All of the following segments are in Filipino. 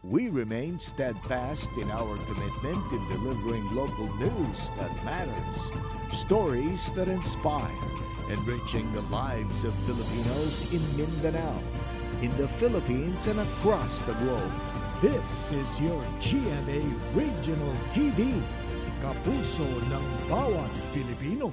We remain steadfast in our commitment in delivering local news that matters, stories that inspire, enriching the lives of Filipinos in Mindanao, in the Philippines and across the globe. This is your GMA Regional TV, kapuso ng bawat Pilipino.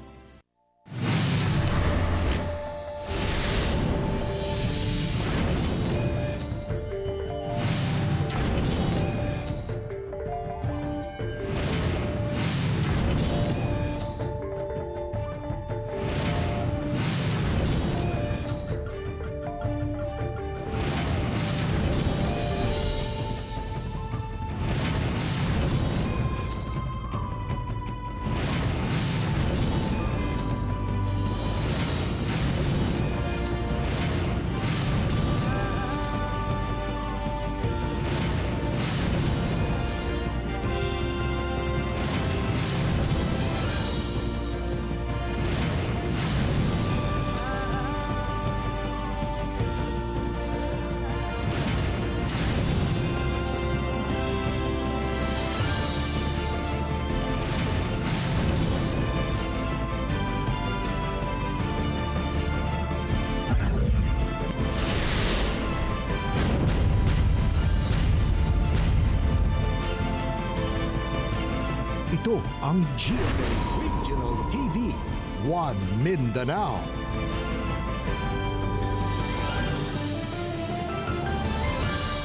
Ito ang GMA Regional TV, One Mindanao.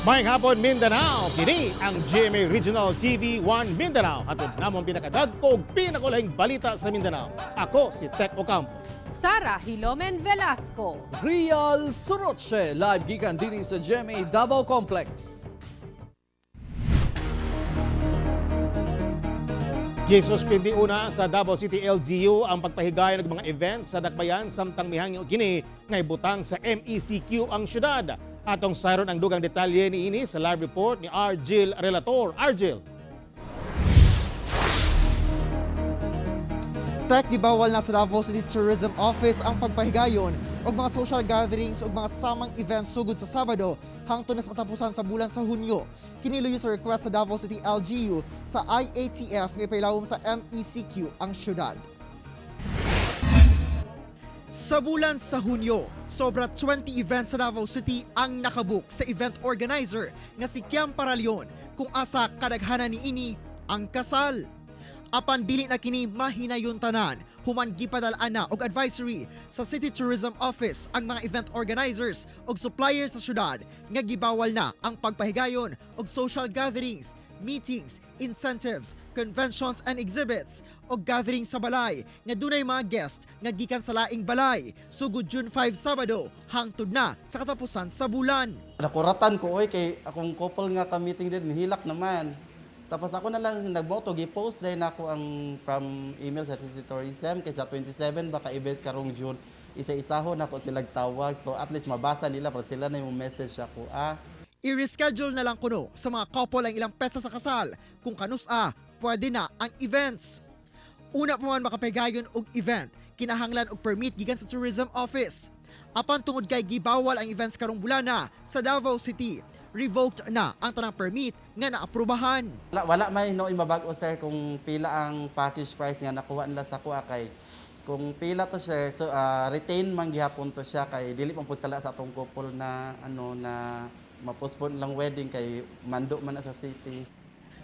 Mayang hapon Mindanao, kini ang GMA Regional TV 1 Mindanao. Hatod namon pinakadagko ug pinakulahing balita sa Mindanao. Ako si Tek Ocampo. Sara Hilomen Velasco. Real Suroche, live gikan din sa GMA Davao Complex. Gisuspindi una sa Davao City LGU ang pagpahigayon ng mga event sa dakbayan samtang mihangyo kini ngay butang sa MECQ ang syudad. Atong sayron ang dugang detalye ni ini sa live report ni Argil Relator. Argil. Tek, gibawal na sa Davao City Tourism Office ang pagpahigayon o mga social gatherings o mga samang events sugod sa Sabado hangtod na sa katapusan sa bulan sa Hunyo. Kiniluyo sa request sa Davao City LGU sa IATF ng ipailawom sa MECQ ang syudad. Sa bulan sa Hunyo, sobra 20 events sa Davao City ang nakabook sa event organizer nga si Kiam Paralion kung asa kadaghanan ni ini ang kasal. Apan dili na kini mahinayon tanan, human gipadal-an na og advisory sa City Tourism Office ang mga event organizers og suppliers sa syudad nga gibawal na ang pagpahigayon og social gatherings, meetings, incentives, conventions and exhibits o gathering sa balay nga dunay mga guest nga gikan sa laing balay sugod June 5 Sabado hangtod na sa katapusan sa bulan. Nakuratan ko kay akong couple nga ka-meeting din hilak naman. Tapos ako na lang nagboto, gi-post din ako ang from email sa City Tourism kay sa 27 baka events karong June. Isa-isahon ako sila tawag so at least mabasa nila para sila na yung message ako. I-reschedule na lang kuno sa mga couple ang ilang petsa sa kasal kung kanus-a pwede na ang events. Una pa man makapigayon og event, kinahanglan og permit gikan sa Tourism Office. Apan tungod kay gibawal ang events karong bulana sa Davao City, revoked na ang tanang permit nga naaprubahan. Wala may no mabago sir kung pila ang package price nga nakuha nila sa kuha kay kung pila to sir so retain man gihapon to siya kay dili man pud sala sa atong couple na na ma-postpone lang wedding kay mando man na sa city.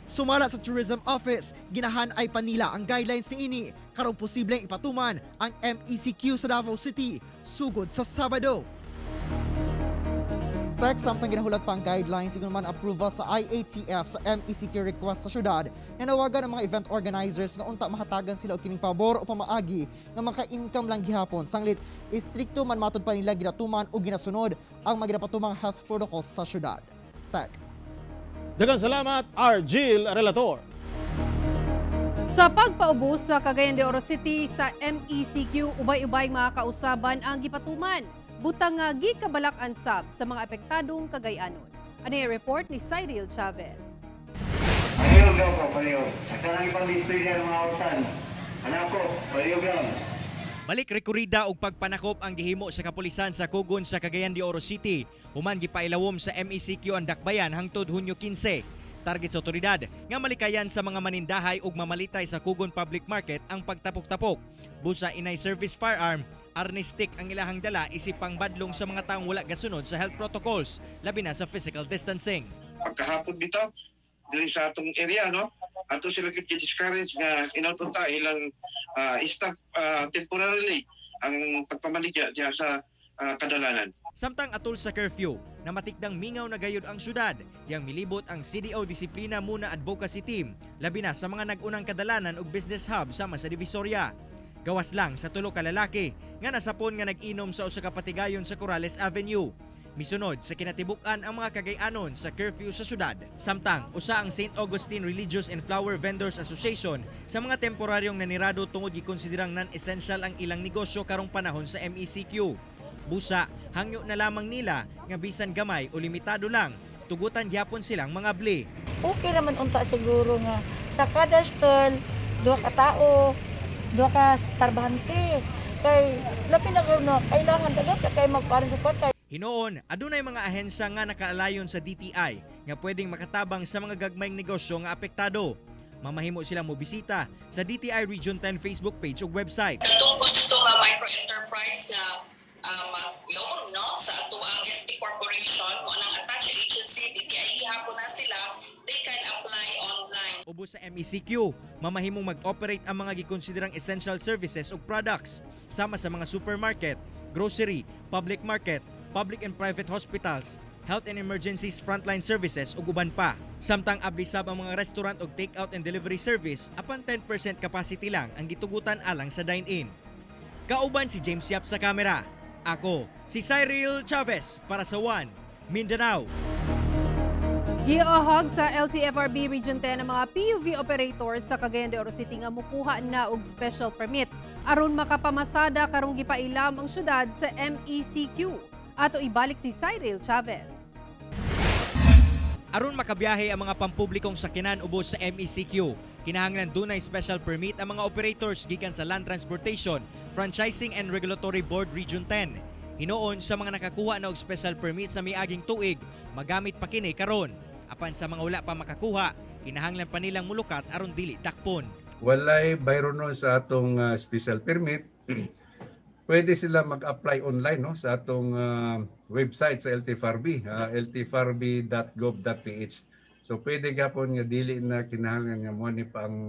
Sumala sa Tourism Office, ginahan ay panila ang guidelines ni ini karong posibleng ipatuman ang MECQ sa Davao City sugod sa Sabado. Tek, samtang ginahulat pa ang guidelines, sigun man approval sa IATF sa MECQ request sa syudad, nanawagan ang mga event organizers nga unta mahatagan sila og kining pabor o pamaagi nga maka-income lang gihapon. Sanglit, istrikto man matod pa nila ginatuman o ginasunod ang mga ginapatumang health protocols sa syudad. Tek. Daghang salamat, Argil Relator. Sa pagpaubos sa Cagayan de Oro City sa MECQ, ubay-ubay mga kausaban ang gipatuman. Butang nga gikabalak-an sab sa mga apektadong Cagayanon. Ano yung report ni Cyril Chavez? Paliyog daw ko, paliyog. Sa kanang ipang listoy niya ng mga otan. Anak ko, paliyog lang. Balik rekorida og pagpanakop ang gihimo sa kapulisan sa Kugon sa Cagayan de Oro City. Human gipailawom sa MECQ ang dakbayan hangtod Hunyo 15. Target sa otoridad nga malikayan sa mga manindahay ug mamalitay sa Kugon Public Market ang pagtapok-tapok. Busa inay service firearm, arnistik ang ilahang dala isip pang badlong sa mga taong wala gasunod sa health protocols, labi na sa physical distancing. Pagkahapon bitaw diri sa atong area, no, ato sila discourage nga inautunta ilang staff temporarily ang pagpamaligya diya sa kadalanan. Samtang atol sa curfew, na matikdang mingaw na gayud ang syudad, yang milibot ang CDO Disiplina Muna Advocacy Team, labi na sa mga nag-unang kadalanan ug business hub sama sa Divisoria. Gawas lang sa tulo ka lalaki nga nasapon nga nag-inom sa usa ka patigayon sa Corrales Avenue. Misunod sa kinatibukan ang mga Cagayanon sa curfew sa syudad. Samtang usa ang St. Augustine Religious and Flower Vendors Association sa mga temporaryong nanirado tungod gikonsiderang non-essential ang ilang negosyo karong panahon sa MECQ. Busa, hangyo na lamang nila nga bisan gamay o limitado lang, tugutan gyapon silang mga bli. Okay naman unta siguro nga sa kada stall, 2 ka tao, 2 ka tarbahante. Kay lapi na no, kailangan talaga kay magparin support. Hinoon, adunay mga ahensya nga nakaalayon sa DTI nga pwedeng makatabang sa mga gagmayng negosyo nga apektado. Mamahimo sila mo bisita sa DTI Region 10 Facebook page ug website. Itong gusto nga micro-enterprise na mag-loan no, sa atuang SP Corporation o ng attached agency, DTI gihapon na sila, they can apply online. Ubos sa MECQ, mamahimong mag-operate ang mga gikonsiderang essential services ug products sama sa mga supermarket, grocery, public market, public and private hospitals, health and emergencies frontline services ug uban pa. Samtang ablisab ang mga restaurant ug take-out and delivery service, apan 10% capacity lang ang gitugutan alang sa dine-in. Kauban si James Yap sa kamera. Ako, si Cyril Chavez para sa One Mindanao. Giohag sa LTFRB Region 10 ang mga PUV operators sa Cagayan de Oro City nga mukuha na og special permit aron makapamasada karong gipailam ang syudad sa MECQ. Ato ibalik si Cyril Chavez. Aron makabiyahe ang mga pampublikong sakyanan ubos sa MECQ, kinahanglan dunay special permit ang mga operators gikan sa Land Transportation, Franchising and Regulatory Board Region 10. Hinoon sa mga nakakuha na og special permit sa miaging tuig, magamit pa kini karon. Apan sa mga wala pa makakuha, kinahanglan pa nilang mulukat aron dili dakpon. Walay bayro no sa atong special permit. Pwede sila mag-apply online no sa atong website sa LTFRB, ltfrb.gov.ph. So pwede gapon nga dili na kinahanglan nga mo ni pang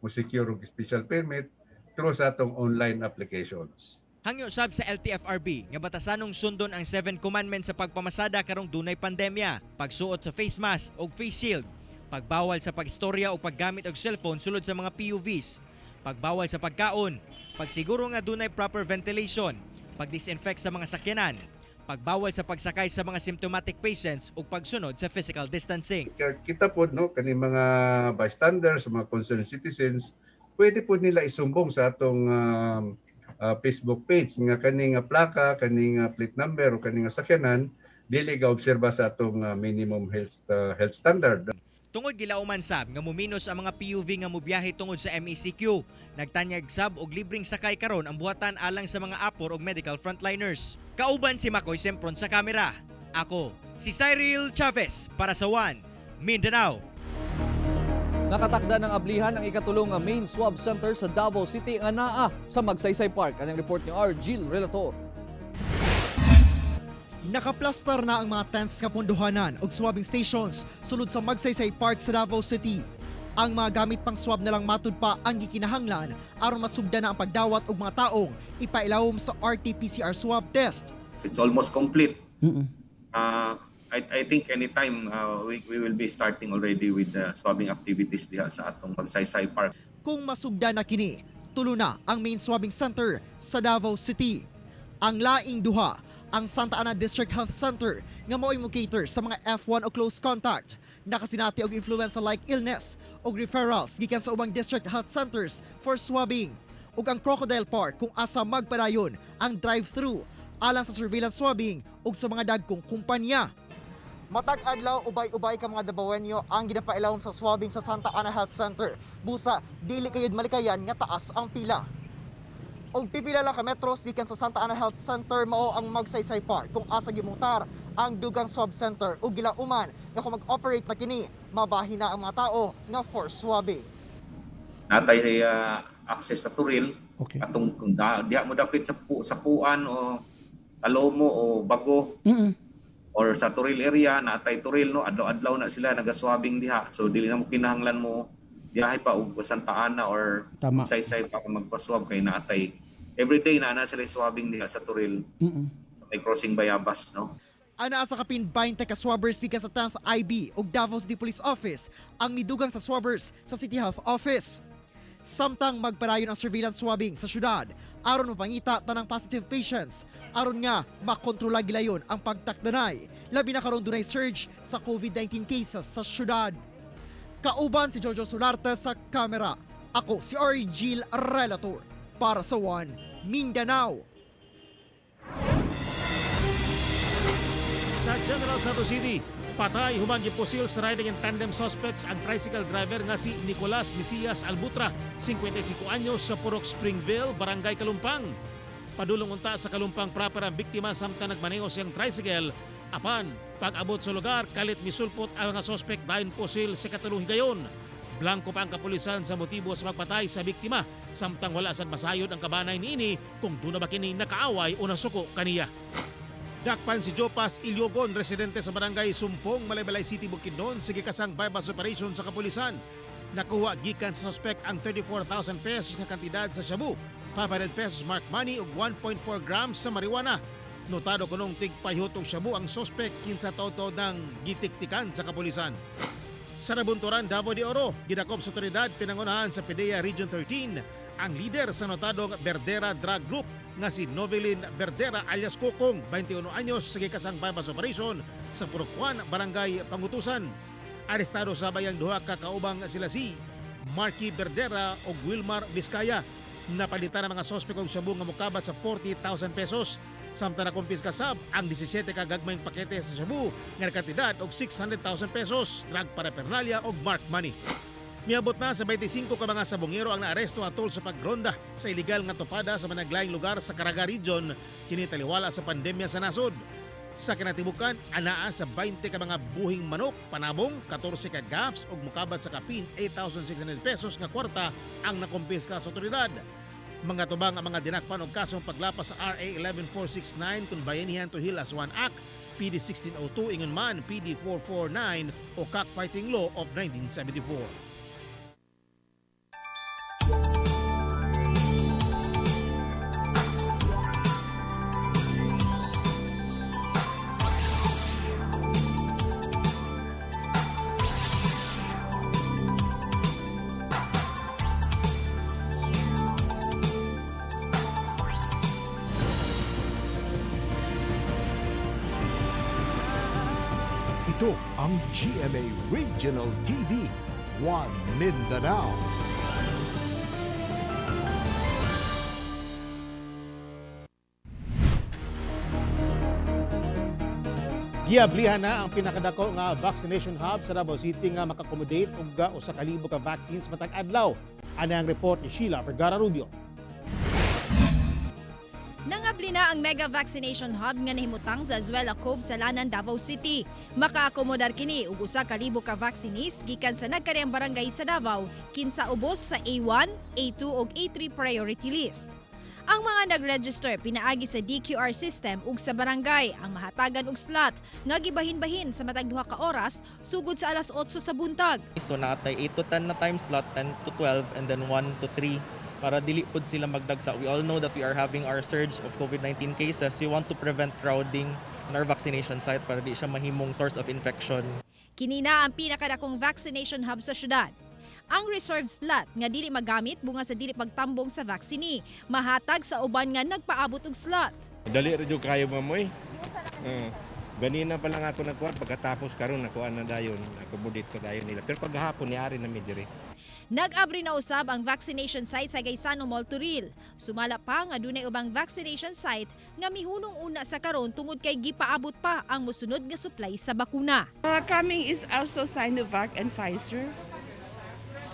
mo-secure og special permit through sa atong online applications. Hangyo sab sa LTFRB nga batasanong sundon ang 7 commandments sa pagpamasada karong dunay pandemya, pagsuot sa face mask o face shield, pagbawal sa pagistorya o paggamit og cellphone sulod sa mga PUVs, pagbawal sa pagkaon, pagsiguro nga dunay proper ventilation, pagdisinfect sa mga sakyanan, pagbawal sa pagsakay sa mga symptomatic patients ug pagsunod sa physical distancing. Kita pod no kani mga bystanders, mga concerned citizens, pwede pod nila isumbong sa atong Facebook page nga kani nga plaka, kani nga plate number o kani nga sakyanan dili ga obserba sa atong minimum health standard. Tungod gilauman sab nga muminos ang mga PUV nga mobiyahe tungod sa MECQ, nagtanyag sab og libreng sakay karon ang buhatan alang sa mga apor ug medical frontliners. Kauban si Makoy Sempron sa kamera. Ako, si Cyril Chavez para sa One Mindanao. Nakatakda ng ablihan ang ikatulong main swab center sa Davao City ang Ania sa Magsaysay Park. Ang report ni Jill Relator. Nakaplastar na ang mga tents nga punduhanan ug swabbing stations sulod sa Magsaysay Park sa Davao City. Ang mga gamit pang swab na lang matud pa ang gikinahanglan aron masugdan na ang pagdawat og mga taong ipailawom sa RT-PCR swab test. It's almost complete. I think anytime we will be starting already with the swabbing activities diha sa atong Magsaysay Park. Kung masugdan na kini, tulo na ang main swabbing center sa Davao City. Ang laing duha, ang Santa Ana District Health Center nga mao'y mo cater sa mga F1 o close contact, nakasinati og influenza-like illness o referrals gikan sa ubang district health centers for swabbing. Ug ang Crocodile Park kung asa magpadayon ang drive-thru alang sa surveillance swabbing ug sa mga dagkong kumpanya. Matag adlaw ubay-ubay ka mga Davaoenyo ang ginapailawom sa swabbing sa Santa Ana Health Center. Busa dili kayud malikayan nga taas ang pila. og pipila lang ka metros gikan sa Santa Ana Health Center mao ang Magsaysay Park kung asa gimutar ang dugang swab center ug gilauman nga kung mag-operate na kini mabahin na ang mga tao nga for swabbing. Natay access sa turil, atong diha mo dapit sa puan o talomo o bago. Or sa turil area, natay turil, no, adlaw-adlaw na sila nagaswabing diha. So dili na mo kinahanglan mo dihay pa og Santa Ana or Saysay pa kung magpaswab kay natay. Everyday na sila swabbing diha sa turil. So may crossing Bayabas, no. Ana sa kapin 20 ka swabbers gikan sa 10th IB ug Davao City Police Office ang midugang sa swabbers sa City Health Office. Samtang magpadayon ang surveillance swabbing sa syudad aron mapangita tanang positive patients aron nga makontrola gilayon ang pagtakdanay labi na karon dunay surge sa COVID-19 cases sa syudad. Kauban si Jojo Sularte sa kamera. Ako si Argil Relator para sa One Mindanao. Sa General Santos City, patay human gipusil sa riding in tandem suspects ang tricycle driver nga si Nicolas Mesias Albutra, 55 anyos sa Purok Springville, Barangay Kalumpang. Padulong unta sa Kalumpang proper ang biktima samtang nagmaneho siyang tricycle. Apan, pag-abot sa lugar, kalit misulpot ang mga suspect dayon pusil sa katulong higayon. Blanco pa ang kapulisan sa motibo sa pagpatay sa biktima samtang wala sad masayod ang kabanay niini kung doon na ba kini nakaaway o nasuko kaniya. Dakpan si Jopas Ilyogon, residente sa barangay Sumpong, Malaybalay City, Bukidnon, sige kasang bypass operation sa kapulisan. Nakuha gikan sa suspect ang 34,000 pesos nga kantidad sa shabu, 500 pesos mark money ug 1.4 grams sa marijuana. Notado kunong tigpahutong shabu ang suspect kinsa toto ng gitiktikan sa kapulisan. Sa Nabunturan, Davao de Oro, gidakop sa otoridad pinangunahan sa PDEA Region 13 ang leader sa notadong Berdera Drug Group nga si Novelin Berdera alias Kokong, 21 anyos, sige kasang bypass operation sa Purukuan, Barangay Pangutusan. Arestado sa bayang duha ka kaubang sila si Marky Berdera o Wilmar Vizcaya. Napalitan ang mga sospek og shabu nga mokabat sa 40,000 pesos. Samtang nakumpiska sab ang 17 ka gagmayng pakete sa shabu nga kantidad og 600,000 pesos, drug paraphernalia og mark money. Miabot na sa 25 ka mga sabongero ang naaresto atol sa pagronda sa illegal nga topada sa managlaing lugar sa Caraga Region kini taliwala sa pandemya sa nasod. Sa kinatibukan, anaa sa 20 ka mga buhing manok, panabong, 14 ka gaffs ug mukabat sa kapin 8,600 pesos nga kwarta ang nakumpiska sa otoridad. Mga tubang ang mga dinakpan og kasong paglapas sa RA 11469 kung bayanihan to Hill as one act, PD 1602 ingon man PD 449 o Cockfighting Law of 1974. Ito ang GMA Regional TV, One Mindanao. Giablihan na ang pinakadako nga vaccination hub sa Davao City nga makakomodate og usa ka libo ka vaccines matag adlaw. Ana ang report ni Sheila Vergara Rubio. Nangabli na ang mega vaccination hub nga nahimutang sa Azuela Cove sa Lanan, Davao City. Makaakomodar kini og usa ka libo ka vaccines gikan sa nagkariang barangay sa Davao kinsa ubos sa A1, A2 ug A3 priority list. Ang mga nag-register pinaagi sa DQR system ug sa barangay ang mahatagan og slot nga gibahin-bahin sa matag duha ka oras sugod sa alas 8 sa buntag. So natay 8 to 10 na time slot, 10 to 12 and then 1 to 3 para dili pud sila magdagsa. We all know that we are having our surge of COVID-19 cases. We want to prevent crowding in our vaccination site para di siya mahimong source of infection. Kinina ang pinakadakong vaccination hub sa syudad. Ang reserved slot nga dili magamit bunga sa dili pagtambong sa vaccine, mahatag sa uban nga nagpaabot og slot. Dali ra jud kayo mamoy. Ganina pa lang ako nagkuha pagkatapos karon nakuha na dayon, accommodate ko dayon nila. Pero paghapon ni ari na mi diri. Nag-abri na usab ang vaccination site sa Gaysano Mall Turil. Sumala pa nga dunay ubang vaccination site nga mihunong una sa karon tungod kay gipaabot pa ang mosunod nga supply sa bakuna. Coming is also Sinovac and Pfizer.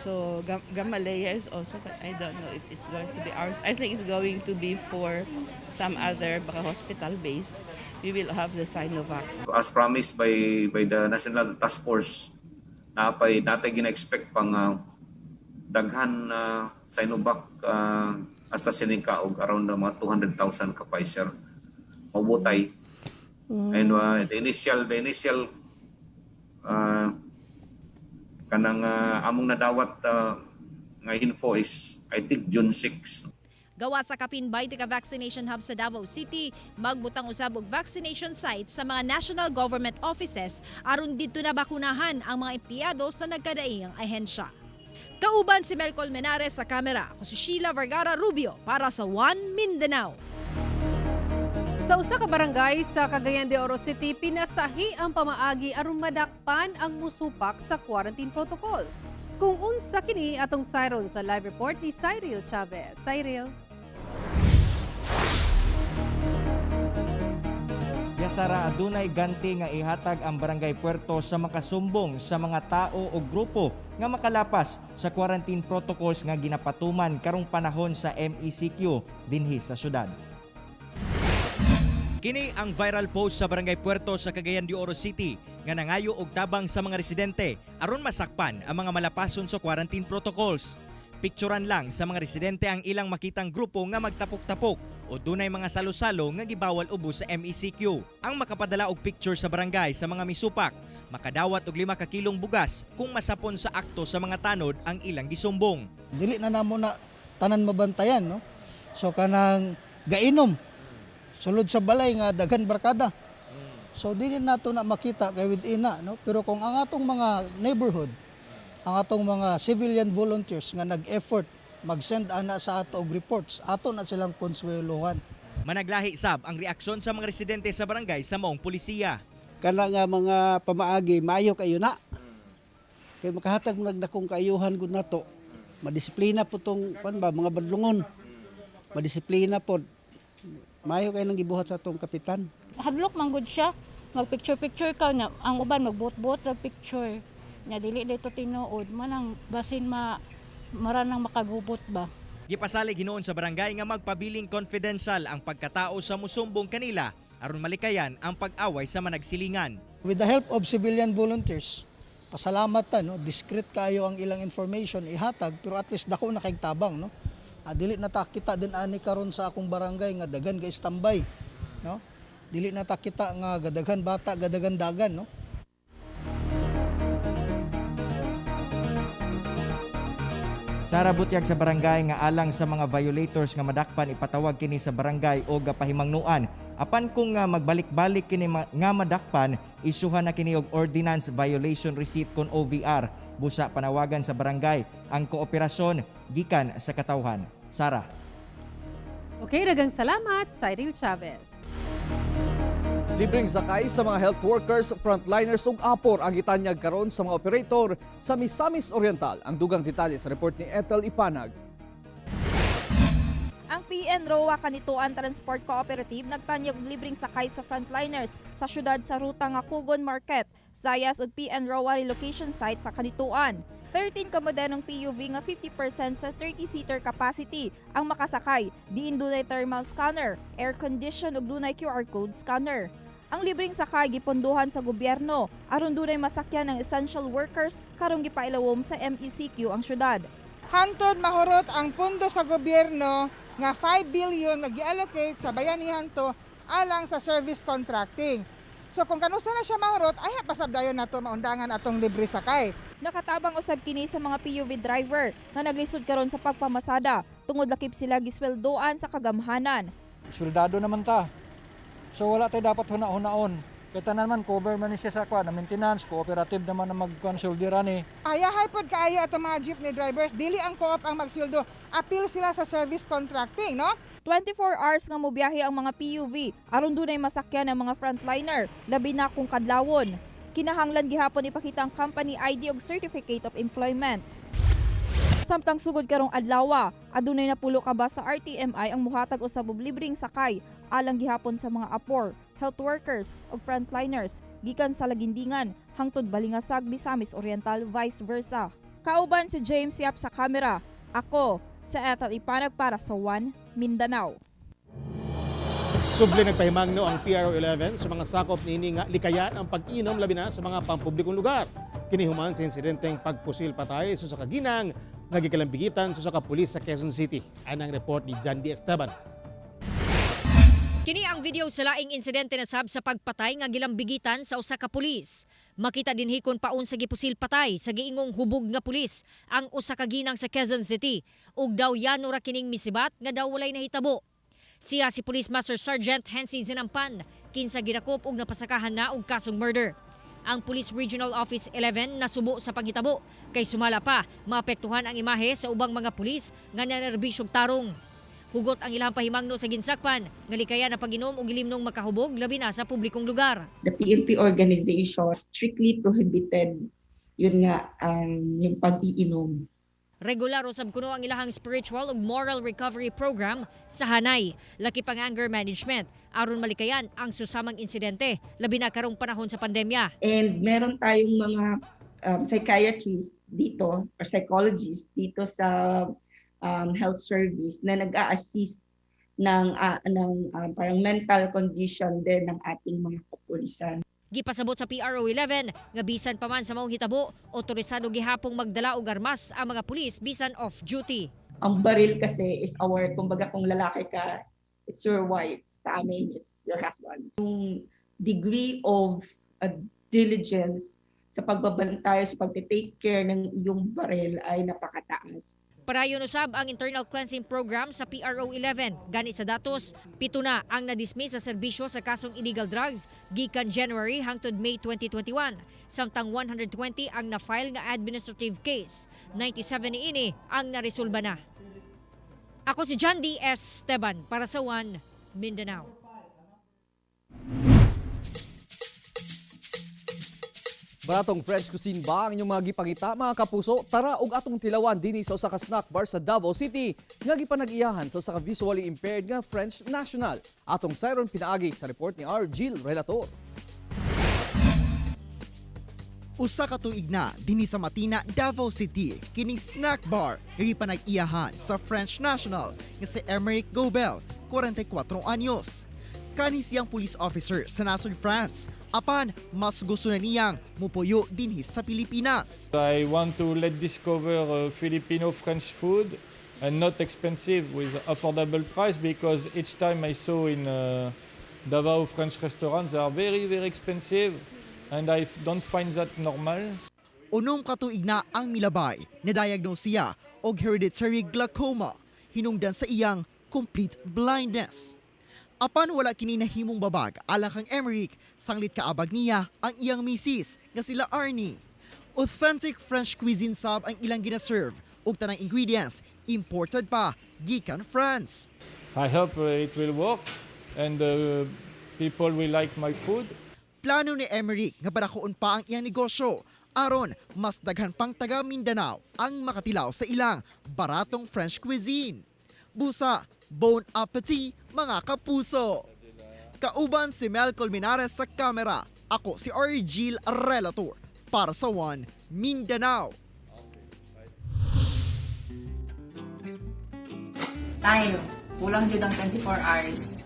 So Gamaleya is also, but I don't know if it's going to be ours. I think it's going to be for some other baka hospital base. We will have the Sinovac. As promised by the National Task Force, natay gina-expect pang daghan Sinovac AstraZeneca og around mga 200,000 ka Pfizer mabutay. And the initial kanang among nadawat nga info is I think June 6. Gawa sa kapin 20 ka vaccination hub sa Davao City, magbutang usab og vaccination site sa mga national government offices aron dito na bakunahan ang mga empleyado sa nagkadaiyang ahensya. Kauban si Mel Colmenares sa kamera. Ako si Sheila Vergara Rubio para sa One Mindanao. Sa usa ka barangay sa Cagayan de Oro City, pinasahi ang pamaagi aron madakpan ang musupak sa quarantine protocols. Kung unsa kini atong sayron sa live report ni Cyril Chavez. Cyril. Yasara adunay ganti nga ihatag ang Barangay Puerto sa makasumbong sa mga tao o grupo nga makalapas sa quarantine protocols nga ginapatuman karong panahon sa MECQ dinhi sa syudad. Kini ang viral post sa Barangay Puerto sa Cagayan de Oro City nga nangayo og tabang sa mga residente aron masakpan ang mga malapason sa quarantine protocols. Picturan lang sa mga residente ang ilang makitang grupo nga magtapok-tapok o dunay mga salo-salo nga gibawal ubos sa MECQ. Ang makapadala og picture sa barangay sa mga misupak, makadawat og 5 ka kilong bugas kung masapon sa akto sa mga tanod ang ilang gisumbong. Dili na namo na tanan mabantayan, no? So kanang gainom sulod sa balay nga daghan barkada. So dili nato na makita kay within na, no? Pero kung ang atong mga neighborhood, ang atong mga civilian volunteers nga nag-effort mag-send ana sa ato og reports, ato na silang konsweluhan. Managlahi sab ang reaksyon sa mga residente sa barangay sa maong pulisiya. Kana nga mga pamaagi maayo kayo na. Kay makahatag nagdakong kaayuhan gud nato. Madisiplina po tong mga badlungon. Madisiplina po. Mayo kayo nang gibuhat sa atong kapitan. Hadlok man gud siya. Mag-picture ka na ang uban magbuot-buot ra picture. Nya dili dito tinuod manang basin maranang makagubot ba. Gipasalig hinuon sa barangay nga magpabiling confidential ang pagkatao sa musumbong kanila aron malikayan ang pag-away sa managsilingan. With the help of civilian volunteers, pasalamat ta, no? Discreet kayo ang ilang information ihatag pero at least dako na kay tabang, no? Dili na ta kita din ani karon sa akong barangay nga daghan ka standby, no? Dili na ta kita nga gadaghan bata, gadaghan dagan, no? Sarabutyag sa barangay nga alang sa mga violators nga madakpan ipatawag kini sa barangay o gapahimangnuan. Apan kung magbalik-balik kini nga madakpan, isuhan na kini og ordinance violation receipt kon OVR. Busa panawagan sa barangay ang kooperasyon gikan sa katawhan. Sara. Okay, daghang salamat, Cyril Chavez. Libreng sakay sa mga health workers, frontliners ug apor ang gitanyag karon sa mga operator sa Misamis Oriental. Ang dugang detalye sa report ni Ethel Ipanag. Ang PNROA Kanituan Transport Cooperative nagtanyag og libreng sakay sa frontliners sa syudad sa ruta nga Kugon Market, Zayas ug PNROA relocation site sa Kanituan. 13 ka modelong PUV nga 50% sa 30-seater capacity ang makasakay. Diin dunay thermal scanner, air condition ug dunay QR code scanner. Ang libreng sakay gipondohan sa gobyerno aron dunay masakyan ng essential workers karong gipailawom sa MECQ ang syudad. Hantod mahurot ang pundo sa gobyerno nga 5 billion nga gi-allocate sa bayanihan to alang sa service contracting. So kung kanusa na siya mahurot, ay pasabdayon nato maundangan atong libre sakay. Nakatabang usab kini sa mga PUV driver na naglisod karon sa pagpamasada tungod lakip sila gisweldoan sa kagamhanan. Soldado naman ta. So wala tayo dapat huna-hunaon. Kita naman cover man siya sa na maintenance, cooperative naman na mag-consuldiran eh. Ayahay pod kaayo atong mga jeepney drivers, dili ang co-op ang magsuldo. Appeal sila sa service contracting, no? 24 hours nga mobiyahe ang mga PUV aron dunay masakyan ang mga frontliner, labi na kung kadlawon. Kinahanglan gihapon ipakita ang company ID ug certificate of employment. Samtang sugod karong adlawa, adunay napulo ka ba sa RTMI ang muhatag usab og libreng sakay alang gihapon sa mga apor, health workers ug frontliners gikan sa Lagindingan hangtod Balingasag, Misamis Oriental, vice versa. Kauban si James Yap sa kamera. Ako sa Ethel Ipanag para sa 1 Mindanao. Subli nagpahimangno ang PRO11 sa mga sakop ni nga likayan ang pag-inom labi na sa mga pampublikong lugar. Kinihuman sa insidenteng pagpusil patay sa kaginang nagikalambigitan sa kapulis sa Quezon City. Anang report ni John D. Esteban. Kini ang video sa laing insidente na sab sa pagpatay nga gilambigitan sa usa ka pulis. Makita din hikon paun sa gipusil patay sa giingong hubog nga pulis ang usa ka ginang sa Quezon City ug daw yano ra kining misibat nga daw walay nahitabo. Siya si Police Master Sergeant Hensi Zinampan kinsa gidakop ug napasakahan na og kasong murder. Ang Police Regional Office 11 nasubo sa panghitabo kay sumala pa maapektuhan ang imahe sa ubang mga pulis nga nanerbisyong tarong. Hugot ang ilang pahimangno sa ginsakpan nga likayan na pag-inom og gilimnong makahubog labi na sa publikong lugar. The PNP organization strictly prohibited yun nga yung pag-iinom. Regular usab kuno ang ilahang spiritual ug moral recovery program sa Hanay. Laki pang anger management aron malikayan ang susamang insidente labi na karong panahon sa pandemya. And meron tayong mga psychiatrists dito or psychologists dito sa health service na nag-a-assist ng parang mental condition din ng ating mga kapulisan. Gipasabot sa PRO11 nga bisan pa man sa maong hitabo, otorisado gihapong magdala og armas ang mga pulis bisan off duty. Ang baril kasi is our, kumbaga kung lalaki ka, it's your wife. Sa amin, it's your husband. Yung degree of diligence sa pagbabantay, sa pag-take care ng iyong baril ay napakataas. Parayon usab ang internal cleansing program sa PRO11. Gani sa datos, 7 na ang nadismiss sa serbisyo sa kasong illegal drugs gikan January hangtod May 2021. Samtang 120 ang na-file nga administrative case. 97 niini ang naresolba na. Ako si John D. Esteban para sa 1 Mindanao. Baratong French cuisine ba ang inyong mga gipangita, mga kapuso? Tara og atong tilawan dinhi sa usa ka snack bar sa Davao City nga gipanag-iyahan sa usa ka visually impaired nga French national. Atong sayron pinaagi sa report ni R. Gil Relator. Usa ka tuig na dinhi sa Matina, Davao City, kining snack bar nga gipanag-iyahan sa French national nga si Emerick Gobel, 44 anyos. Kani siyang police officer sa nasod France. Apan, mas gusto na niyang mupuyo dinhi sa Pilipinas. I want to let discover Filipino French food and not expensive with affordable price because each time I saw in Davao French restaurants they are very expensive and I don't find that normal. Unom ka tuig na ang milabay, na-diagnose siya og hereditary glaucoma, hinungdan sa iyang complete blindness. Apan wala kini nahimong babag alang kang Emerick, sanglit kaabag niya ang iyang misis nga sila Arnie. Authentic French cuisine sab ang ilang gina-serve ug tanang ingredients imported pa gikan France. I hope it will work and people will like my food. Plano ni Emerick nga barakoon pa ang iyang negosyo aron mas daghan pang taga Mindanao ang makatilaw sa ilang baratong French cuisine. Busa, bon appetit mga kapuso! Kauban si Mel Colmenares sa kamera. Ako si R. Gil Relator para sa 1 Mindanao. Tayo, kulang dyan ang 24 hours.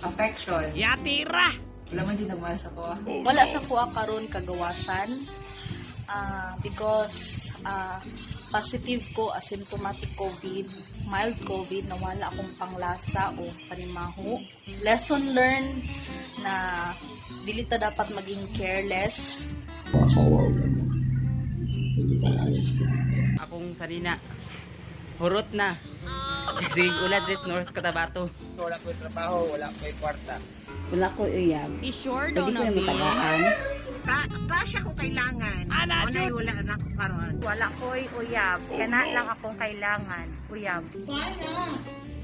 Affection. Yatira! Wala man dyan nagmahal sa kuha. Wala sa kuha karon kagawasan because positive ko asymptomatic COVID, mild COVID na wala akong panglasa o panimaho. Lesson learned na dili ta dapat maging careless. Akong sarina, hurot na. Sige ulat this North Cotabato. Wala ko trabaho, wala ko kwarta. Wala ko uyab. I-sure daw na mi. Klase ako kailangan. Unay wala na ako karon. Wala ko'y uyab. Kana lang akong kailangan. Uyab. Para.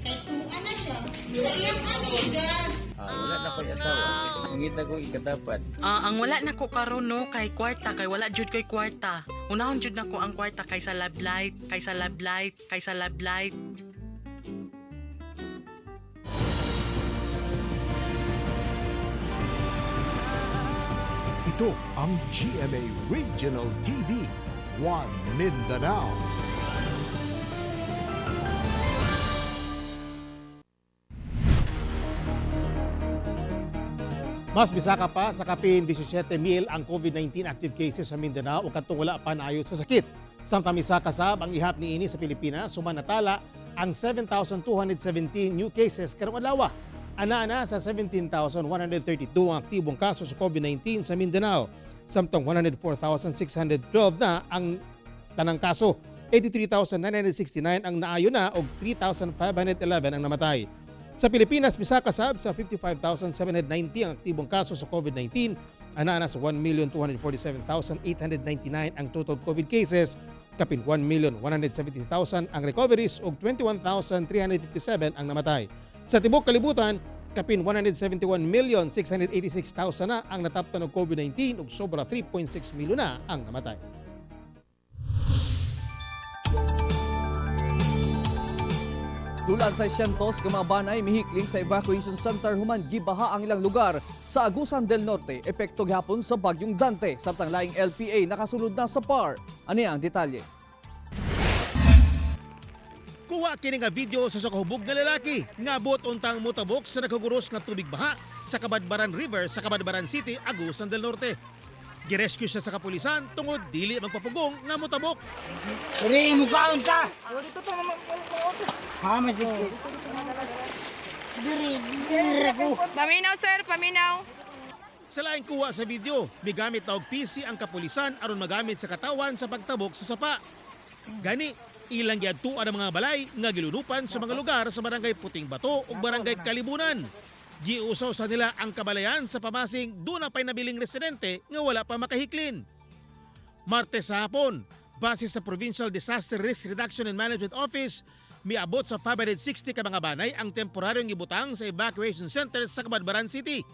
Kay kung ano siya, sa iyang amiga. Wala na ko'y asawa. Hangit na ko ikatapat. Ang wala na ko karon no kay kwarta kay wala jud ko'y kwarta. Unahon jud na ko ang kwarta kaysa love life, kaysa love life, kaysa love life. Ito ang GMA Regional TV, One Mindanao. Mas bisaka pa sa kapin 17,000 ang COVID-19 active cases sa Mindanao o katong wala pa naayot sa sakit. Samtang misaka sab ang ihap ni ini sa Pilipinas, sumanatala ang 7,217 new cases karong adlaw. Ana sa 17,132 ang aktibong kaso sa COVID-19 sa Mindanao. Samtang 104,612 na ang tanang kaso. 83,969 ang naayo na o 3,511 ang namatay. Sa Pilipinas, misaka sab sa 55,790 ang aktibong kaso sa COVID-19. Ana sa 1,247,899 ang total COVID cases. Kapin 1,170,000 ang recoveries o 21,357 ang namatay. Sa tibok kalibutan, kapin 171,686,000 na ang nataptan ng COVID-19 ug sobra 3.6 milyon na ang namatay. Dulan sa Santos, Gamabanay, mihikling sa evacuation center human gibaha ang ilang lugar sa Agusan del Norte, epekto gihapon sa bagyong Dante, samtang laing LPA nakasulod na sa PAR. Ania ang detalye. Kuha kini nga video sa kahubog nga lalaki nga buot untang motabok sa nakaguros nga tubig baha sa Kabadbaran River sa Kabadbaran City, Agusan del Norte. Girescue siya sa kapulisan tungod dili magpapugong nga motabok. Diri mo kaon ta. Dito to naman. Ha, mas dito. Diri ko. Paminaw sir, paminaw. Sa laing kuha sa video, migamit na og PC ang kapulisan aron magamit sa katawan sa pagtabok sa sapa. Gani, ilang giadtuan ang mga balay nga gilunupan sa mga lugar sa barangay Puting Bato ug barangay Kalibunan. Giusaw sa nila ang kabalayan sa pamasing doon na pa'y nabiling residente nga wala pa makahiklin. Martes sa hapon, base sa Provincial Disaster Risk Reduction and Management Office, miabot sa 560 ka mga banay ang temporaryong ibutang sa evacuation centers sa Kabadbaran City.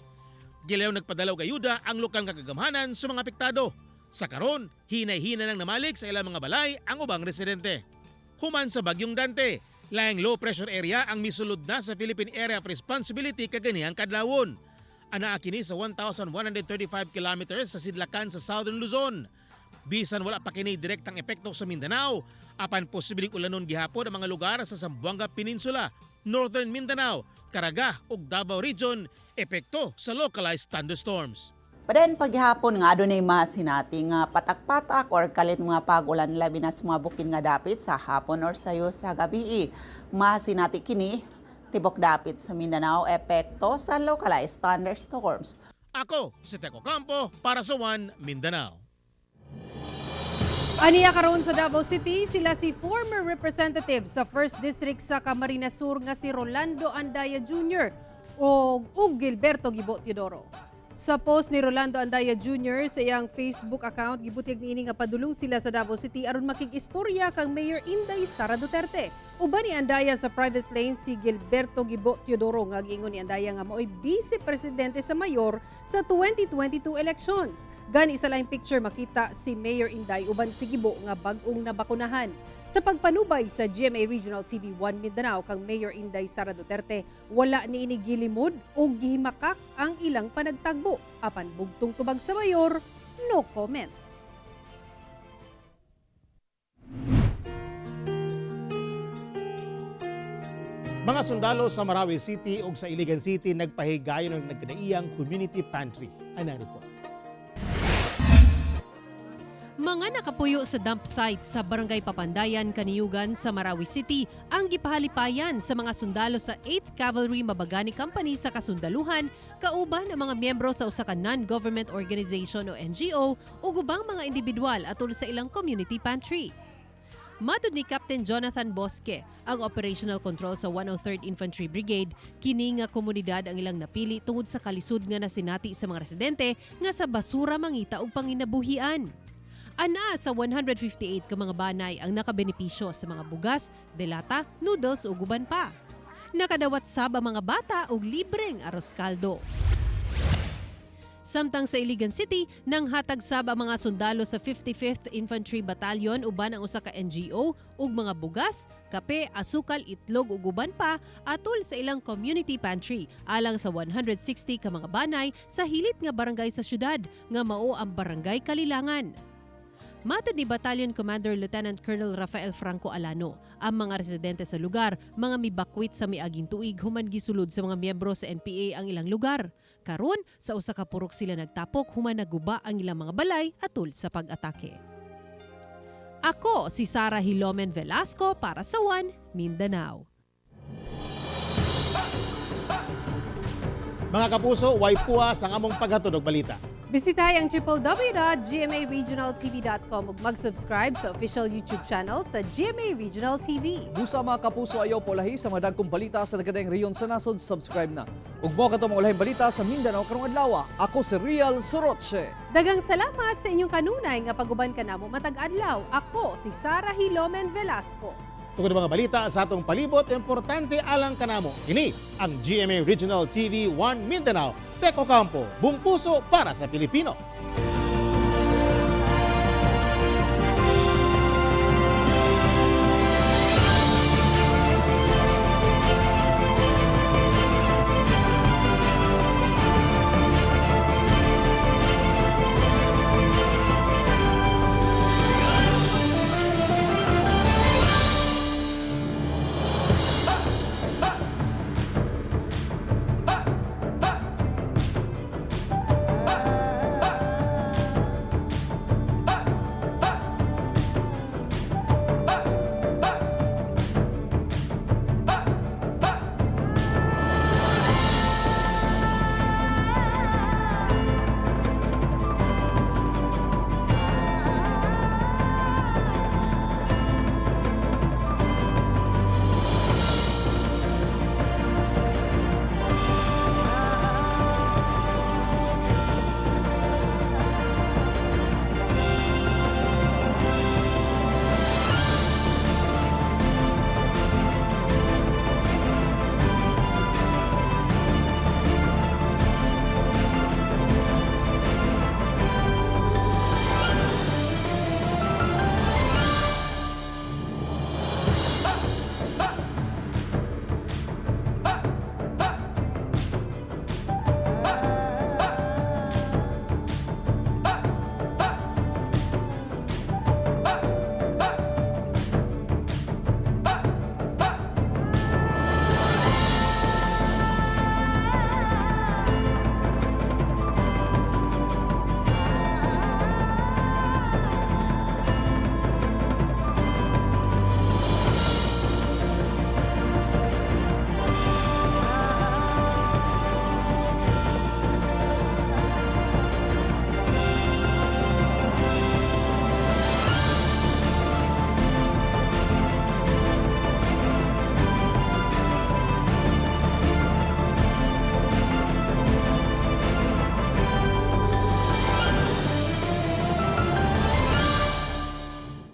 Gilaw nagpadalaw kayuda ang lokal nga kagamhanan sa mga apektado. Sa karon, hinay-hina nang namalik sa ilang mga balay ang ubang residente. Human sa bagyong Dante, laing low pressure area ang misulod na sa Philippine Area of Responsibility kaganihang kadlawon. Anaa kini sa 1,135 kilometers sa sidlakan sa Southern Luzon. Bisan wala pa kini direktang epekto sa Mindanao, apan posibleng ulanon gihapon ang mga lugar sa Zamboanga Peninsula, Northern Mindanao, Caraga ug Davao Region, epekto sa localized thunderstorms. Paden paghihapon nga adunay masinati nga patak-patak or kalit mga pagulan labi na sa mga bukid nga dapit sa hapon or sayo sa gabi. Masinati kini tibok dapit sa Mindanao epekto sa localized thunderstorms. Ako si Teco Campo para sa One Mindanao. Ania karon sa Davao City, sila si former representative sa 1st District sa Camarines Sur nga si Rolando Andaya Jr. ug Gilberto Gibo Teodoro. Sa post ni Rolando Andaya Jr. sa iyang Facebook account, gibutyag niini nga padulong sila sa Davao City aron makig-istorya kang Mayor Inday Sara Duterte. Uban ni Andaya sa private plane si Gilberto Gibo Teodoro nga giingon ni Andaya nga mao'y vice presidente sa mayor sa 2022 elections. Gani sa laing picture makita si Mayor Inday uban si Gibo nga bag-ong nabakunahan. Sa pagpanubay sa GMA Regional TV 1 Mindanao kang Mayor Inday Sara Duterte, wala niini gilimod o gihimakak ang ilang panagtagbo. Apan bugtong tubag sa mayor, no comment. Mga sundalo sa Marawi City ug sa Iligan City nagpahigayon ng nagkadaiyang community pantry. Ana report. Mga nakapuyo sa dump site sa Barangay Papandayan, Kaniyugan sa Marawi City ang gipahalipayan sa mga sundalo sa 8th Cavalry Mabagani Company sa kasundaluhan, kauban ang mga miyembro sa usa ka non-government organization o NGO ug ubang mga individual atol sa ilang community pantry. Matud ni Captain Jonathan Bosque, ang operational control sa 103rd Infantry Brigade, kini nga komunidad ang ilang napili tungod sa kalisud nga nasinati sa mga residente nga sa basura mangita ug panginabuhian. Ana sa 158 ka mga banay ang nakabenepisyo sa mga bugas, delata, noodles ug uban pa. Nakadawat sab ang mga bata og libreng aros kaldo. Samtang sa Iligan City, nang hatag sab ang mga sundalo sa 55th Infantry Battalion uban ang usa ka NGO ug mga bugas, kape, asukal, itlog ug uban pa atol sa ilang community pantry alang sa 160 ka mga banay sa hilit nga barangay sa syudad nga mao ang Barangay Kalilangan. Matod ni Battalion Commander Lieutenant Colonel Rafael Franco Alano, ang mga residente sa lugar, mga mibakwit sa miaging tuig human gisulod sa mga miyembro sa NPA ang ilang lugar. Karon, sa usa ka purok sila nagtapok human naguba ang ilang mga balay atol sa pag-atake. Ako si Sara Hilomen Velasco para sa One Mindanao. Mga kapuso, way puwas ang among paghatod og balita. Bisitahay ang www.gmaregionaltv.com ug mag-subscribe sa official YouTube channel sa GMA Regional TV. Busa mga kapuso ayaw polahi sa mga dagkong balita sa nagadayang reyon sa nasod, subscribe na. Ug mo kato mga ulahing balita sa Mindanao karong adlaw. Ako si Real Sorotse. Dagang salamat sa inyong kanunay nga paguban kanamo matag adlaw. Ako si Sara Hilomen Velasco. Tungod mga balita sa atong palibot, importante alang kanamo. Kini ang GMA Regional TV 1 Mindanao. Teko Campo, buong puso para sa Pilipino.